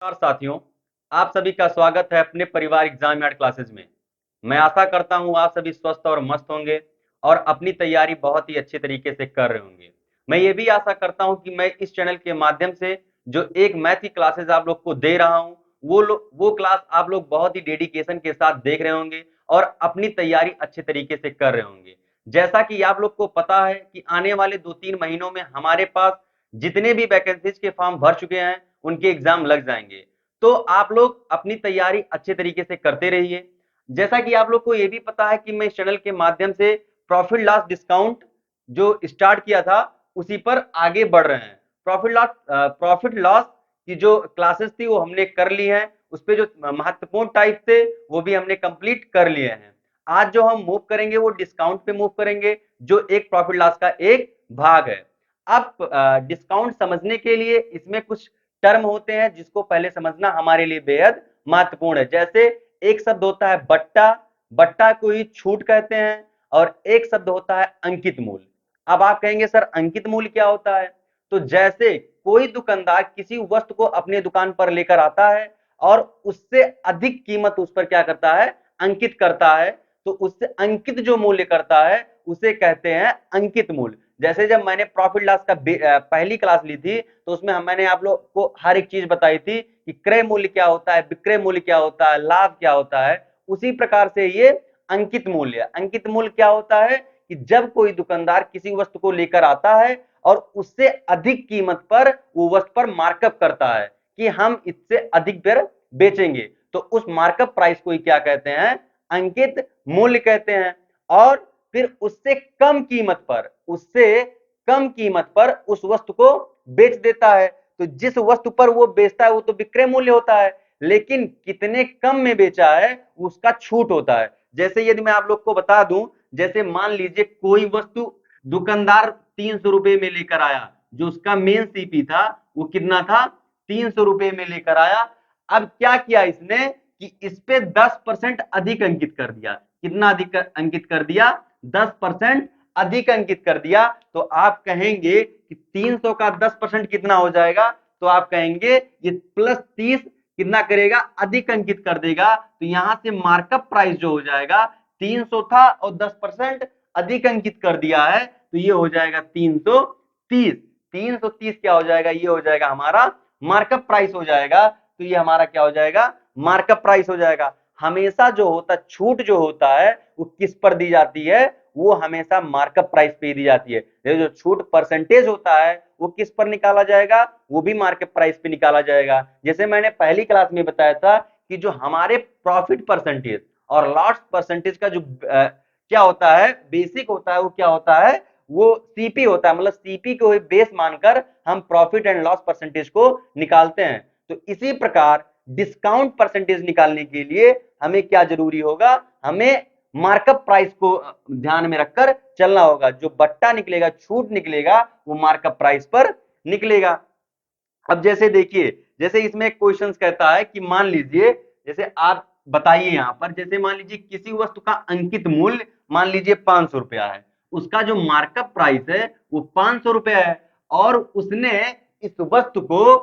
नमस्कार साथियों, आप सभी का स्वागत है अपने परिवार एग्जाम यार्ड क्लासेस में। मैं आशा करता हूं आप सभी स्वस्थ और मस्त होंगे और अपनी तैयारी बहुत ही अच्छे तरीके से कर रहे होंगे। मैं ये भी आशा करता हूं कि मैं इस चैनल के माध्यम से जो एक मैथ की क्लासेस आप लोग को दे रहा हूं, वो क्लास आप लोग बहुत ही डेडिकेशन के साथ देख रहे होंगे और अपनी तैयारी अच्छे तरीके से कर रहे होंगे। जैसा कि आप लोग को पता है कि आने वाले 2-3 महीनों में हमारे पास जितने भी वैकेंसीज के फॉर्म भर चुके हैं उनके एग्जाम लग जाएंगे। तो आप लोग अपनी तैयारी अच्छे तरीके से करते रहिए। जैसा कि आप लोग को ये भी पता है कि मैं इस चैनल के माध्यम से प्रॉफिट लॉस डिस्काउंट जो स्टार्ट किया था उसी पर आगे बढ़ रहे हैं। प्रॉफिट लॉस की जो क्लासेस थी वो हमने कर ली है, उस पे जो महत्वपूर्ण टाइप थे वो भी हमने कंप्लीट कर लिए हैं। आज जो हम मूव करेंगे वो डिस्काउंट पे मूव करेंगे, जो एक प्रॉफिट लॉस का एक भाग है। अब डिस्काउंट समझने के लिए इसमें कुछ टर्म होते हैं जिसको पहले समझना हमारे लिए बेहद महत्वपूर्ण है। जैसे एक शब्द होता है बट्टा, बट्टा को ही छूट कहते हैं, और एक शब्द होता है अंकित मूल्य। अब आप कहेंगे सर अंकित मूल्य क्या होता है? तो जैसे कोई दुकानदार किसी वस्तु को अपने दुकान पर लेकर आता है और उससे अधिक कीमत उस पर क्या करता है, अंकित करता है, तो उससे अंकित जो मूल्य करता है उसे कहते हैं अंकित मूल्य। जैसे जब मैंने प्रॉफिट लॉस का पहली क्लास ली थी तो उसमें मैंने आप लोग को हर एक चीज बताई थी कि क्रय मूल्य क्या होता है, विक्रय मूल्य क्या होता है, लाभ क्या होता है। उसी प्रकार से ये अंकित मूल्य क्या होता है कि जब कोई दुकानदार किसी वस्तु को लेकर आता है और उससे अधिक कीमत पर वो वस्तु पर मार्कअप करता है कि हम इससे अधिक पर बेचेंगे, तो उस मार्कअप प्राइस को ही क्या कहते हैं, अंकित मूल्य कहते हैं। और फिर उससे कम कीमत पर उस वस्तु को बेच देता है। तो जिस वस्तु पर वो बेचता है वो तो विक्रय मूल्य होता है, लेकिन कितने कम में बेचा है उसका छूट होता है। जैसे यदि मैं आप लोग को बता दूं, जैसे मान लीजिए कोई वस्तु दुकानदार 300 रुपए में लेकर आया, जो उसका मेन सीपी था वो कितना था, 300 रुपए में लेकर आया। अब क्या किया इसने कि इस पे 10% अधिक अंकित कर दिया। कितना अधिक अंकित कर दिया, 10% अधिक अंकित कर दिया। तो आप कहेंगे कि 300 का 10% कितना हो जाएगा, तो आप कहेंगे ये +30 कितना करेगा, अधिक अंकित कर देगा। तो यहां से मार्कअप प्राइस जो हो जाएगा, 300 था और 10% अधिक अंकित कर दिया है, तो ये हो जाएगा 330। 330 क्या हो जाएगा, ये हो जाएगा हमारा मार्कअप प्राइस हो जाएगा। तो ये हमारा क्या हो जाएगा, मार्कअप प्राइस हो जाएगा। हमेशा जो होता छूट जो होता है वो किस पर दी जाती है, वो हमेशा मार्कअप प्राइस पे दी जाती है। जो छूट परसेंटेज होता है वो किस पर निकाला जाएगा, वो भी मार्केट प्राइस पे निकाला जाएगा। जैसे मैंने पहली क्लास में बताया था कि जो हमारे प्रॉफिट परसेंटेज और लॉस परसेंटेज का जो क्या होता है, बेसिक होता है, वो क्या होता है, वो सीपी होता है। मतलब सीपी को बेस मानकर हम प्रॉफिट एंड लॉस परसेंटेज को निकालते हैं। तो इसी प्रकार डिस्काउंट परसेंटेज निकालने के लिए हमें क्या जरूरी होगा, हमें मार्कअप प्राइस को ध्यान में रखकर चलना होगा। जो बट्टा निकलेगा, छूट निकलेगा, वो मार्कअप प्राइस पर निकलेगा। अब जैसे देखिए, जैसे इसमें एक क्वेश्चन कहता है कि मान लीजिए, जैसे आप बताइए यहां पर, जैसे मान लीजिए किसी वस्तु का अंकित मूल्य मान लीजिए 500 रुपया है, उसका जो मार्कअप प्राइस है वो 500 रुपया है, और उसने इस वस्तु को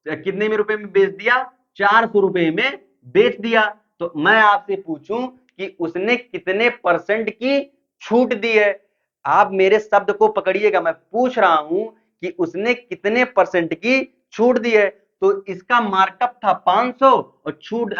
कितने में रुपए में बेच दिया, 400 रुपए में बेच दिया। तो मैं आपसे पूछूं कि उसने कितने परसेंट की छूट दी है। आप मेरे शब्द को पकड़िएगा, मैं पूछ रहा हूं कि उसने कितने परसेंट की छूट दी है। तो इसका मार्कअप था 500 और छूट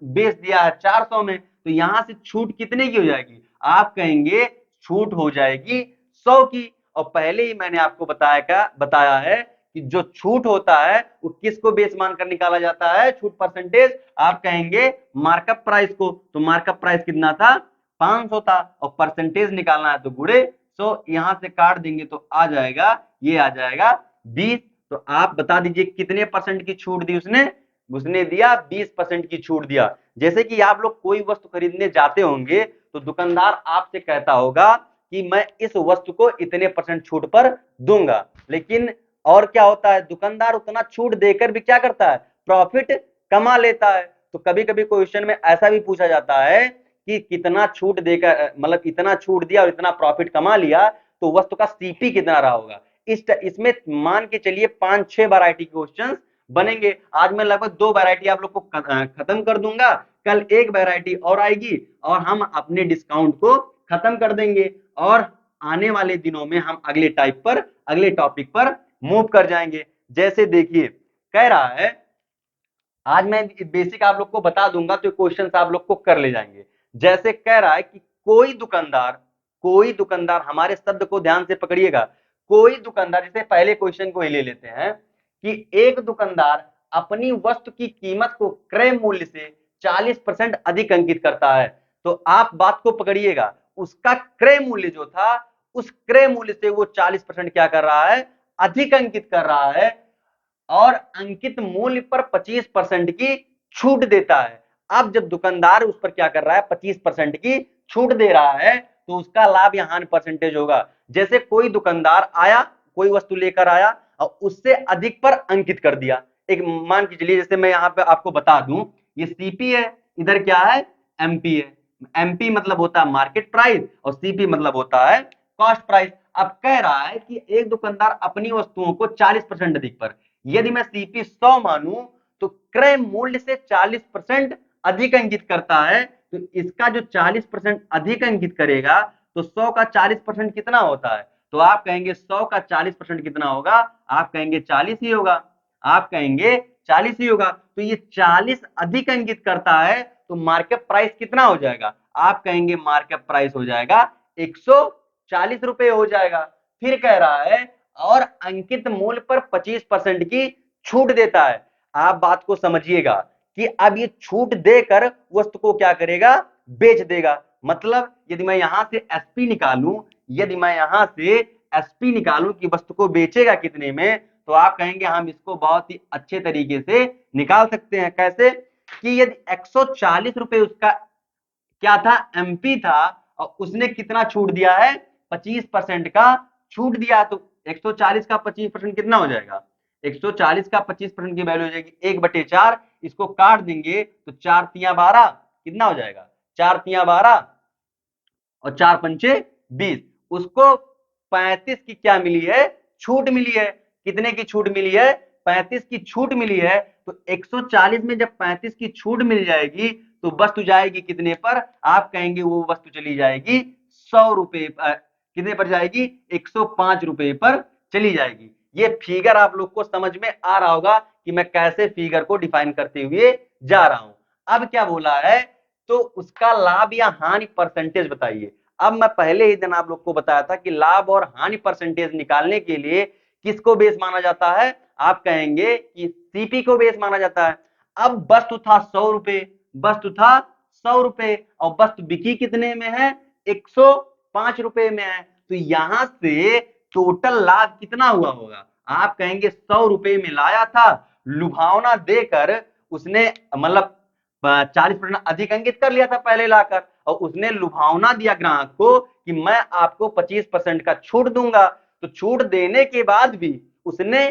बेच दिया है 400 में, तो यहां से छूट कितने की हो जाएगी, आप कहेंगे छूट हो जाएगी 100 की। और पहले ही मैंने आपको बताया है कि जो छूट होता है वो किसको बेस मानकर निकाला जाता है, छूट परसेंटेज, आप कहेंगे मार्कअप प्राइस को। तो मार्कअप प्राइस कितना था, 500 था, और परसेंटेज निकालना है तो गुड़े 100, यहां से काट देंगे तो आ जाएगा, ये आ जाएगा 20। तो आप बता दीजिए कितने परसेंट की छूट दी उसने, उसने दिया 20% की छूट दिया। जैसे कि आप लोग कोई वस्तु खरीदने जाते होंगे तो दुकानदार आपसे कहता होगा कि मैं इस वस्तु को इतने परसेंट छूट पर दूंगा, लेकिन और क्या होता है, दुकानदार उतना छूट देकर भी क्या करता है, प्रॉफिट कमा लेता है। तो कभी कभी क्वेश्चन में ऐसा भी पूछा जाता है कि कितना छूट देकर, मतलब इतना छूट दिया और इतना प्रॉफिट कमा लिया, तो वस्तु का सीपी कितना रहा होगा। इसमें मान के चलिए 5-6 वैरायटी क्वेश्चंस बनेंगे। आज मैं लगभग 2 वैरायटी आप लोग को खत्म कर दूंगा, कल एक वैरायटी और आएगी और हम अपने डिस्काउंट को खत्म कर देंगे और आने वाले दिनों में हम अगले अगले टॉपिक पर मूव कर जाएंगे। जैसे देखिए कह रहा है, आज मैं बेसिक आप लोग को बता दूंगा तो क्वेश्चन आप लोग को कर ले जाएंगे। जैसे कह रहा है कि कोई दुकानदार हमारे शब्द को ध्यान से पकड़िएगा, कोई दुकानदार, जैसे पहले क्वेश्चन को ही ले लेते हैं कि एक दुकानदार अपनी वस्तु की कीमत को क्रय मूल्य से 40% अधिक अंकित करता है। तो आप बात को पकड़िएगा, उसका क्रय मूल्य जो था उस क्रय मूल्य से वो 40% क्या कर रहा है, अधिक अंकित कर रहा है और अंकित मूल्य पर 25% की छूट देता है। अब जब दुकानदार उस पर क्या कर रहा है, 25% की छूट दे रहा है तो उसका लाभ या हानि परसेंटेज होगा। जैसे कोई दुकानदार आया, कोई वस्तु लेकर आया और उससे अधिक पर अंकित कर दिया। एक मान के चलिए, जैसे मैं यहाँ पे आपको बता दूं, ये सीपी है, इधर क्या है, एमपी है। एमपी मतलब होता है मार्केट प्राइस और सीपी मतलब होता है कॉस्ट प्राइस। अब कह रहा है कि एक दुकानदार अपनी वस्तुओं को 40% अधिक पर, यदि मैं सीपी 100 मानूं तो क्रय मूल्य से 40% अधिक अंकित करता है, तो इसका जो 40% अधिक अंकित करेगा तो 100 का 40% कितना होता है, तो आप कहेंगे 100 का 40% कितना होगा, आप कहेंगे 40 ही होगा, आप कहेंगे 40 ही होगा। तो ये 40 अधिक अंकित करता है तो मार्केट प्राइस कितना हो जाएगा, आप कहेंगे मार्केट प्राइस हो जाएगा 140 रुपए हो जाएगा। फिर कह रहा है और अंकित मूल्य पर 25% की छूट देता है। आप बात को समझिएगा कि अब ये छूट देकर वस्तु को क्या करेगा, बेच देगा। मतलब यदि मैं यहां से एसपी निकालूं, यदि मैं यहां से एसपी निकालूं कि वस्तु को बेचेगा कितने में, तो आप कहेंगे हम इसको बहुत ही अच्छे तरीके से निकाल सकते हैं। कैसे कि यदि 140 रुपए उसका क्या था, एमपी था, और उसने कितना छूट दिया है, 25% का छूट दिया, तो 140 का 25% कितना हो जाएगा, 140 का 25% की वैल्यू हो जाएगी 1/4। इसको काट देंगे तो 4 तिया 12 कितना हो जाएगा, 4 तिया 12 और 4 पंचे 20। उसको 35 की क्या मिली है, छूट मिली है। कितने की छूट मिली है, 35 की छूट मिली है। तो 140 में जब 35 की छूट मिल जाएगी तो वस्तु जाएगी कितने पर, आप कहेंगे वो वस्तु चली जाएगी 100 रुपए, कितने पर जाएगी, 105 रुपए पर चली जाएगी। ये फिगर आप लोग को समझ में आ रहा होगा कि मैं कैसे फिगर को डिफाइन करते हुए जा रहा हूं। अब क्या बोला है, तो उसका लाभ या हानि परसेंटेज बताइए। अब मैं पहले ही दिन आप लोग को बताया था कि लाभ और हानि परसेंटेज निकालने के लिए किसको बेस माना जाता है, आप कहेंगे कि सीपी को बेस माना जाता है। अब वस्तु था 100 रुपए, वस्तु था 100 रुपए और वस्तु बिकी कितने में है, 105 रुपए में है। तो यहां से टोटल लाभ कितना हुआ होगा, आप कहेंगे 100 रुपए में लाया था, लुभावना देकर उसने मतलब 40% अधिक अंकित कर लिया था पहले लाकर, और उसने लुभावना दिया ग्राहक को कि मैं आपको 25% का छूट दूंगा। तो छूट देने के बाद भी उसने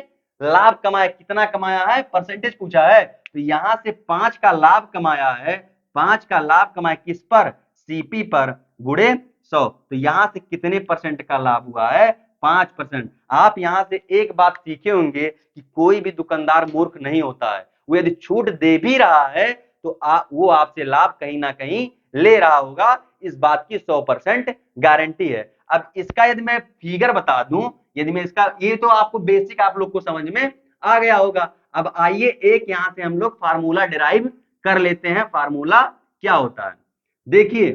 लाभ कमाया, कितना कमाया है, परसेंटेज पूछा है, तो यहां से 5 का लाभ कमाया है। 5 का लाभ कमाया किस पर, सीपी पर, गुणे 100। तो यहां से कितने परसेंट का लाभ हुआ है, 5%। आप यहां से एक बात सीखे होंगे कि कोई भी दुकानदार मूर्ख नहीं होता है, वो यदि छूट दे भी रहा है तो वो आपसे लाभ कहीं ना कहीं ले रहा होगा, इस बात की 100% गारंटी है। अब इसका यदि मैं फिगर बता दूं, यदि मैं इसका, ये तो आपको बेसिक आप लोग को समझ में आ गया होगा। अब आइए एक यहां से हम लोग फार्मूला डिराइव कर लेते हैं। फार्मूला क्या होता है, देखिए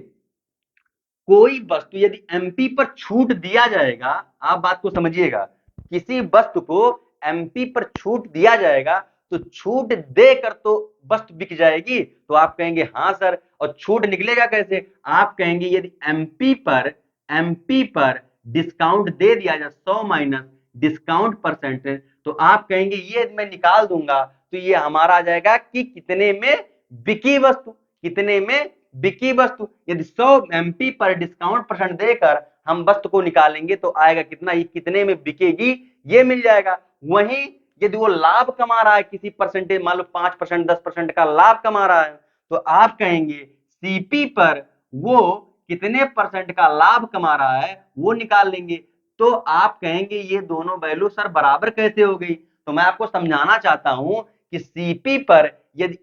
कोई वस्तु यदि एमपी पर छूट दिया जाएगा, आप बात को समझिएगा, किसी वस्तु को एमपी पर छूट दिया जाएगा तो छूट देकर तो वस्तु बिक जाएगी, तो आप कहेंगे हाँ सर, और छूट निकलेगा कैसे, आप कहेंगे यदि एमपी पर डिस्काउंट दे दिया जाए 100 माइनस डिस्काउंट परसेंटेज, तो आप कहेंगे ये मैं निकाल दूंगा तो ये हमारा आ जाएगा कि कितने में बिकी वस्तु, कितने में बिकी वस्तु। यदि 100 एमपी पर डिस्काउंट परसेंट देकर हम वस्तु को निकालेंगे तो आएगा कितना, ये कितने में बिकेगी ये मिल जाएगा। वहीं यदि वो लाभ कमा रहा है किसी परसेंटेज, मान लो 5% 10% का लाभ कमा रहा है, तो आप कहेंगे सीपी पर वो कितने परसेंट का लाभ कमा रहा है वो निकाल लेंगे। तो आप कहेंगे ये दोनों वैल्यू सर बराबर कैसे हो गई, तो मैं आपको समझाना चाहता हूं कि सीपी पर यदि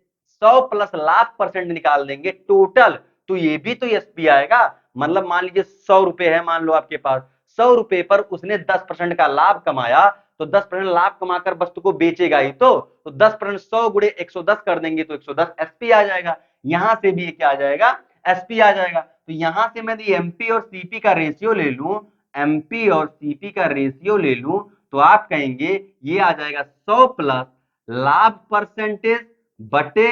100 प्लस लाभ परसेंट निकाल देंगे टोटल, तो ये भी तो एसपी आएगा। मतलब मान लीजिए 100 रुपए है, मान लो आपके पास 100 रुपए पर उसने 10% का लाभ कमाया, तो 10% लाभ कमाकर वस्तु को बेचेगा ही तो 10% 100 गुणे 110 कर देंगे तो 110 एसपी आ जाएगा। यहां से भी क्या आ जाएगा, एसपी आ जाएगा। तो यहां से मैं एमपी और सीपी का रेशियो ले लूं, एमपी और सीपी का रेशियो ले लूं, तो आप कहेंगे ये आ जाएगा 100 प्लस लाभ परसेंटेज बटे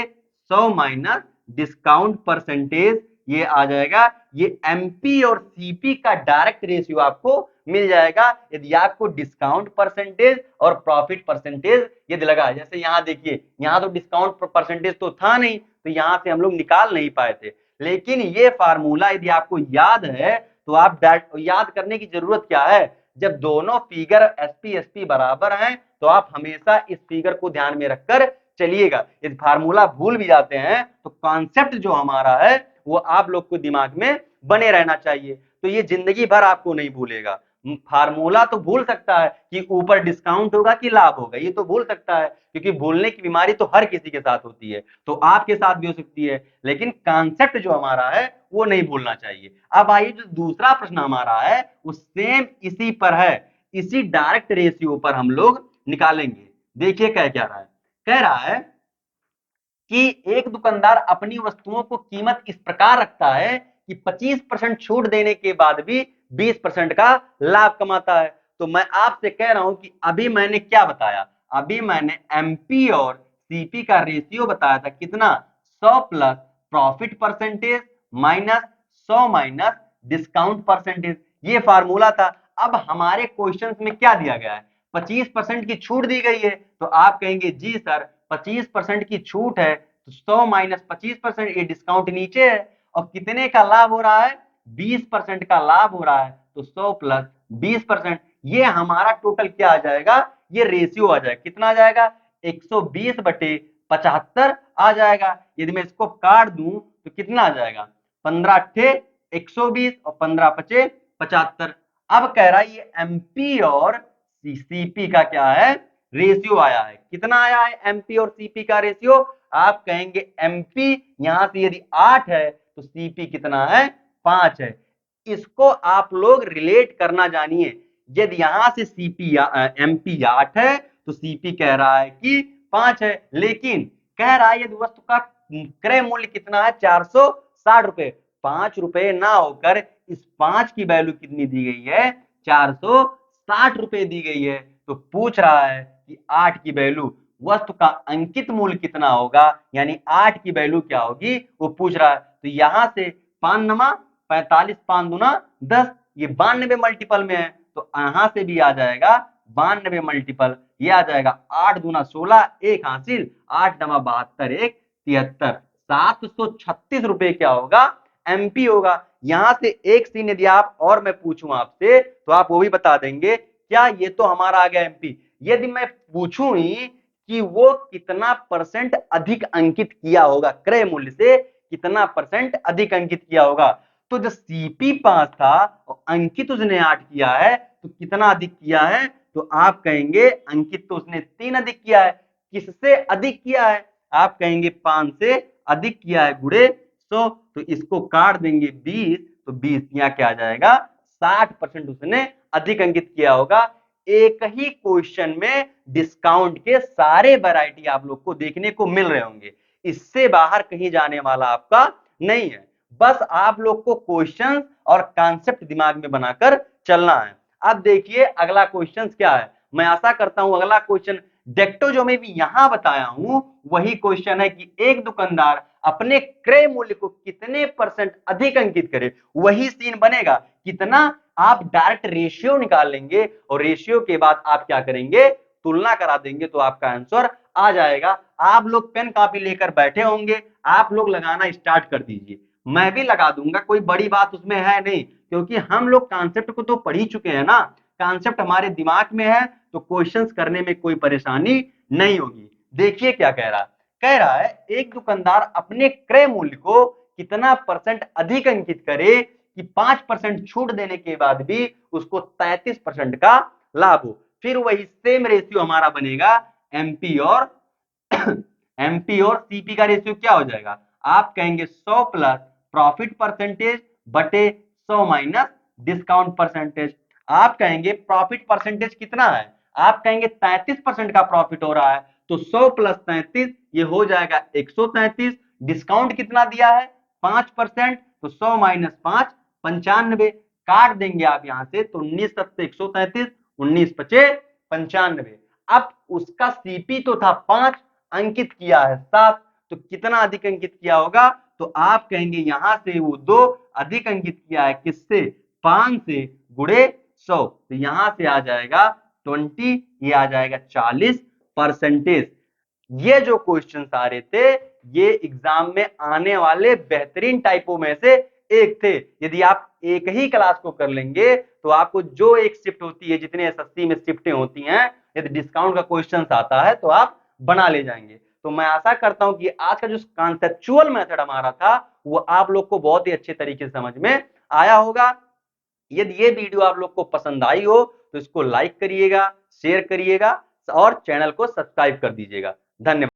100 माइनस डिस्काउंट परसेंटेज, ये आ जाएगा। ये एमपी और सीपी का डायरेक्ट रेशियो आपको मिल जाएगा यदि आपको डिस्काउंट परसेंटेज और प्रॉफिट परसेंटेज यदि लगा। जैसे यहां देखिए, यहां तो डिस्काउंट परसेंटेज तो था नहीं, तो यहां से हम लोग निकाल नहीं पाए थे। लेकिन ये फार्मूला यदि आपको याद है तो आप याद करने की जरूरत क्या है, जब दोनों फिगर एसपी एसपी बराबर हैं तो आप हमेशा इस फिगर को ध्यान में रखकर चलिएगा। यदि फार्मूला भूल भी जाते हैं तो कॉन्सेप्ट जो हमारा है वो आप लोग को दिमाग में बने रहना चाहिए, तो ये जिंदगी भर आपको नहीं भूलेगा। फार्मूला तो भूल सकता है कि ऊपर डिस्काउंट होगा कि लाभ होगा, ये तो भूल सकता है, क्योंकि भूलने की बीमारी तो हर किसी के साथ होती है, तो आपके साथ भी हो सकती है। लेकिन कॉन्सेप्ट जो हमारा है वो नहीं भूलना चाहिए। अब आइए जो दूसरा प्रश्न हमारा है वो सेम इसी पर है, इसी डायरेक्ट रेशियो पर हम लोग निकालेंगे। देखिए कह क्या रहा है, कह रहा है कि एक दुकानदार अपनी वस्तुओं को कीमत इस प्रकार रखता है कि 25% छूट देने के बाद भी 20% का लाभ कमाता है। तो मैं आपसे कह रहा हूं कि अभी मैंने क्या बताया, अभी मैंने एमपी और सीपी का रेशियो बताया था कितना, 100 plus profit percentage minus 100 minus discount percentage, ये फार्मूला था। अब हमारे क्वेश्चंस में क्या दिया गया है, 25% की छूट दी गई है, तो आप कहेंगे जी सर 25% की छूट है तो 100 माइनस 25%, ये डिस्काउंट नीचे है, और कितने का लाभ हो रहा है, 20% का लाभ हो रहा है, तो 100 प्लस 20%, ये हमारा टोटल क्या आ जाएगा, ये रेशियो आ जाएगा। कितना आ जाएगा, 120 बटे 75 आ जाएगा। यदि मैं इसको काट दूं तो कितना आ जाएगा, 15 अट्ठे 120 और 15 पचे 75। अब कह रहा है ये एमपी और सीपी का क्या है, रेशियो आया है। कितना आया है एमपी और सीपी का रेशियो, आप कहेंगे एमपी यहां से यदि 8 है तो सीपी कितना है, 5 है। इसको आप लोग रिलेट करना जानिए, यदि यहां से सीपी एमपी 8 है तो सीपी कह रहा है कि 5 है, लेकिन कह रहा है यदि वस्तु का क्रय मूल्य कितना है, 460 रुपए, 5 रुपए ना होकर इस 5 की वैल्यू कितनी दी गई है, 460 रुपए दी गई है। तो पूछ रहा है कि 8 की वैल्यू, वस्तु का अंकित मूल्य कितना होगा, यानी 8 की वैल्यू क्या होगी वो पूछ रहा है। तो यहां से 5 नमा 45, 5 दूना 10, ये 92 मल्टीपल में है, तो यहां से भी आ जाएगा 92 मल्टीपल, ये आ जाएगा 8 दूना 16, एक हासिल, 8 नमा 72, एक 73, 736 रुपए क्या होगा, एमपी होगा। यहां से एक सीन यदि आप और मैं पूछूं आपसे तो आप वो भी बता देंगे, क्या ये तो हमारा आ गया एमपी। यदि मैं पूछूं ही कि वो कितना परसेंट अधिक अंकित किया होगा, क्रय मूल्य से कितना परसेंट अधिक अंकित किया होगा, तो जो सीपी 5 था और अंकित उसने 8 किया है, तो कितना अधिक किया है, तो आप कहेंगे अंकित तो उसने 3 अधिक किया है। किससे अधिक किया है, आप कहेंगे 5 से अधिक किया है गुड़े 100, तो इसको काट देंगे 20, तो 20 यहाँ क्या आ जाएगा, 60% उसने अधिक अंकित किया होगा। एक ही क्वेश्चन में डिस्काउंट के सारे वैरायटी आप लोग को देखने को मिल रहे होंगे, इससे बाहर कहीं जाने वाला आपका नहीं है। बस आप लोग को क्वेश्चन और कॉन्सेप्ट दिमाग में बनाकर चलना है। अब देखिए अगला क्वेश्चन क्या है, मैं आशा करता हूं अगला क्वेश्चन डेक्टो जो मैं भी यहां बताया हूं वही क्वेश्चन है कि एक दुकानदार अपने क्रय मूल्य को कितने परसेंट अधिक अंकित करे, वही सीन बनेगा। कितना, आप डायरेक्ट रेशियो निकाल लेंगे और रेशियो के बाद आप क्या करेंगे, तुलना करा देंगे, तो आपका आंसर आ जाएगा। आप लोग पेन कॉपी लेकर बैठे होंगे, आप लोग लगाना स्टार्ट कर दीजिए, मैं भी लगा दूंगा, कोई बड़ी बात उसमें है नहीं, क्योंकि हम लोग कॉन्सेप्ट को तो पढ़ ही चुके हैं ना, कॉन्सेप्ट हमारे दिमाग में है, तो क्वेश्चंस करने में कोई परेशानी नहीं होगी। देखिए क्या कह रहा है एक दुकानदार अपने क्रय मूल्य को कितना परसेंट अधिक अंकित करे कि 5% छूट देने के बाद भी उसको 33% का लाभ हो। फिर वही सेम रेशियो हमारा बनेगा एमपी और एमपी और सीपी का रेशियो क्या हो जाएगा? आप कहेंगे 100 प्लस प्रॉफिट परसेंटेज बटे 100 माइनस डिस्काउंट परसेंटेज। आप कहेंगे प्रॉफिट परसेंटेज कितना है? आप कहेंगे 33% का प्रॉफिट हो रहा है, तो 100 प्लस 33 ये हो जाएगा 133। डिस्काउंट कितना दिया है? 5%, तो 100 माइनस 5 95। काट देंगे आप यहां से, तो 19 सत्ते 133, 19 पचे 95। अब उसका सीपी तो था 5, अंकित किया है 7, तो कितना अधिक अंकित किया होगा? तो आप कहेंगे यहां से वो 2 अधिक अंकित किया है, किससे? 5 से गुणे 100, तो यहां से आ जाएगा 20, ये आ जाएगा 40%। ये जो क्वेश्चन आ रहे थे, ये एग्जाम में आने वाले बेहतरीन टाइपों में से एक थे। यदि आप एक ही क्लास को कर लेंगे तो आपको जो एक शिफ्ट होती है, जितने एसएससी में शिफ्टें होती हैं, यदि डिस्काउंट का क्वेश्चन आता है तो आप बना ले जाएंगे। तो मैं आशा करता हूं कि आज का जो कॉन्सेप्चुअल मेथड हमारा था वो आप लोग को बहुत ही अच्छे तरीके से समझ में आया होगा। यदि ये वीडियो आप लोग को पसंद आई हो तो इसको लाइक करिएगा, शेयर करिएगा और चैनल को सब्सक्राइब कर दीजिएगा। धन्यवाद।